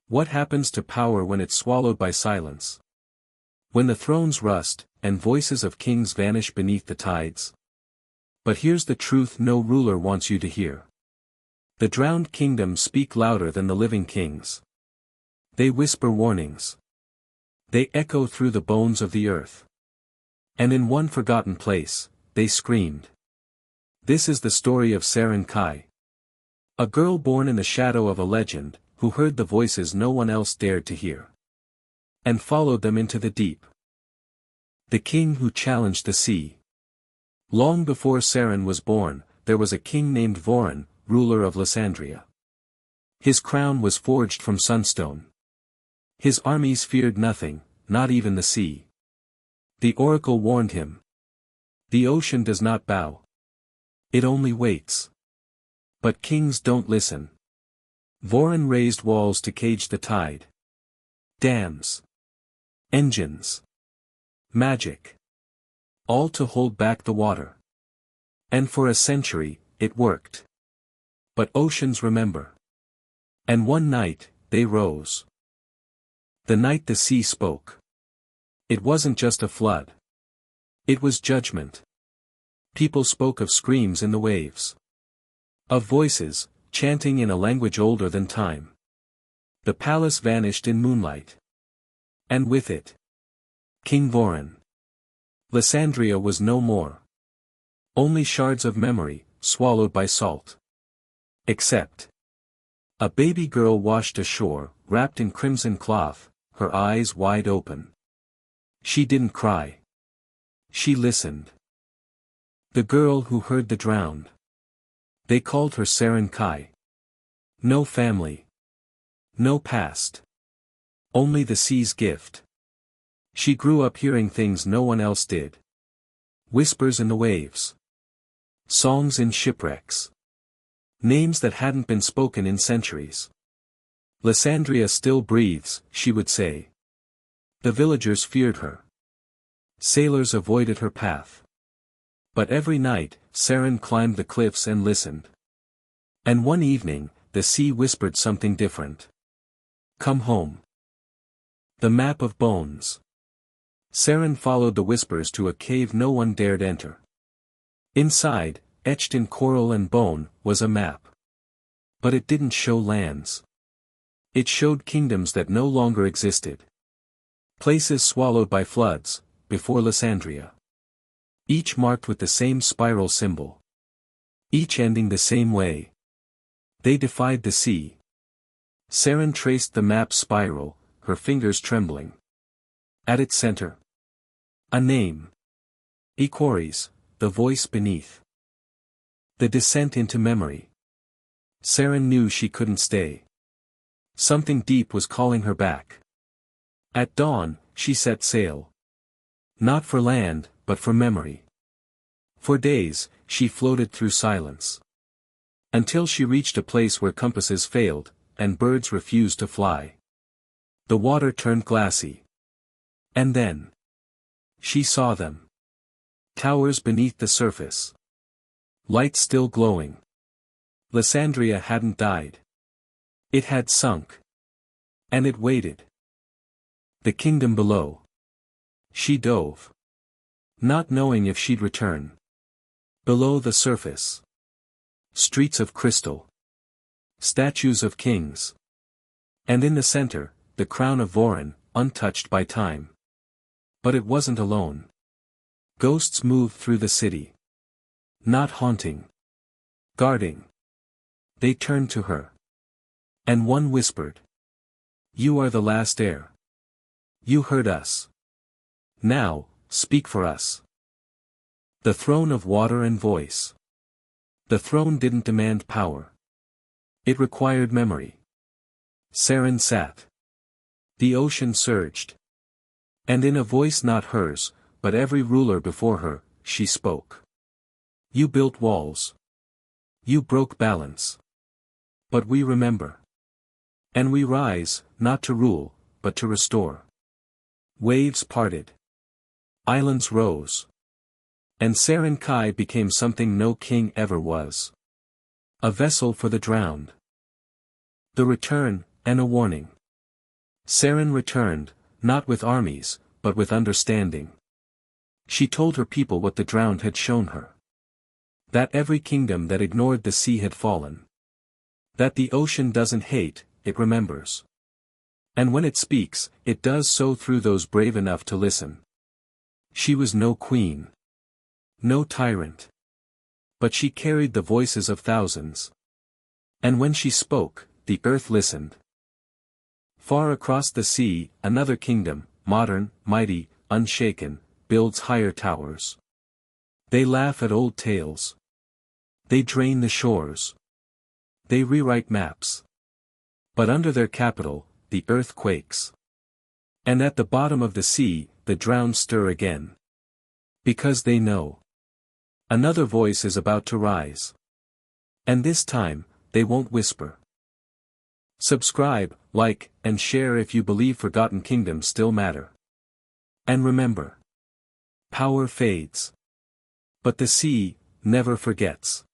What happens to power when it's swallowed by silence? When the thrones rust, and voices of kings vanish beneath the tides? But here's the truth no ruler wants you to hear. The drowned kingdoms speak louder than the living kings. They whisper warnings. They echo through the bones of the earth. And in one forgotten place, they screamed. This is the story of Seren Kai. A girl born in the shadow of a legend, who heard the voices no one else dared to hear. And followed them into the deep. The king who challenged the sea. Long before Seren was born, there was a king named Voran, ruler of Lysandria. His crown was forged from sunstone. His armies feared nothing, not even the sea. The oracle warned him. The ocean does not bow. It only waits. But kings don't listen. Voran raised walls to cage the tide. Dams. Engines. Magic. All to hold back the water. And for a century, it worked. But oceans remember. And one night, they rose. The night the sea spoke. It wasn't just a flood. It was judgment. People spoke of screams in the waves. Of voices, chanting in a language older than time. The palace vanished in moonlight. And with it, King Voran. Lysandria was no more. Only shards of memory, swallowed by salt. Except a baby girl washed ashore, wrapped in crimson cloth, her eyes wide open. She didn't cry. She listened. The girl who heard the drowned. They called her Seren Kai. No family. No past. Only the sea's gift. She grew up hearing things no one else did. Whispers in the waves. Songs in shipwrecks. Names that hadn't been spoken in centuries. Lysandria still breathes, she would say. The villagers feared her. Sailors avoided her path. But every night, Seren climbed the cliffs and listened. And one evening, the sea whispered something different. Come home. The map of bones. Seren followed the whispers to a cave no one dared enter. Inside, etched in coral and bone, was a map. But it didn't show lands. It showed kingdoms that no longer existed. Places swallowed by floods, before Lysandria. Each marked with the same spiral symbol. Each ending the same way. They defied the sea. Seren traced the map's spiral, her fingers trembling. At its center. A name. Equores, the voice beneath. The descent into memory. Seren knew she couldn't stay. Something deep was calling her back. At dawn, she set sail. Not for land, but for memory. For days, she floated through silence. Until she reached a place where compasses failed, and birds refused to fly. The water turned glassy. And then she saw them. Towers beneath the surface. Light still glowing. Lysandria hadn't died. It had sunk. And it waited. The kingdom below. She dove. Not knowing if she'd return. Below the surface. Streets of crystal. Statues of kings. And in the center, the crown of Voran, untouched by time. But it wasn't alone. Ghosts moved through the city. Not haunting. Guarding. They turned to her. And one whispered. You are the last heir. You heard us. Now, speak for us. The throne of water and voice. The throne didn't demand power. It required memory. Seren sat. The ocean surged. And in a voice not hers, but every ruler before her, she spoke. You built walls. You broke balance. But we remember. And we rise, not to rule, but to restore. Waves parted. Islands rose. And Seren Kai became something no king ever was. A vessel for the drowned. The return, and a warning. Seren returned, not with armies, but with understanding. She told her people what the drowned had shown her. That every kingdom that ignored the sea had fallen. That the ocean doesn't hate, it remembers. And when it speaks, it does so through those brave enough to listen. She was no queen. No tyrant. But she carried the voices of thousands. And when she spoke, the earth listened. Far across the sea, another kingdom, modern, mighty, unshaken, builds higher towers. They laugh at old tales. They drain the shores. They rewrite maps. But under their capital, the earth quakes. And at the bottom of the sea, the drowned stir again. Because they know. Another voice is about to rise. And this time, they won't whisper. Subscribe, like, and share if you believe forgotten kingdoms still matter. And remember. Power fades. But the sea, never forgets.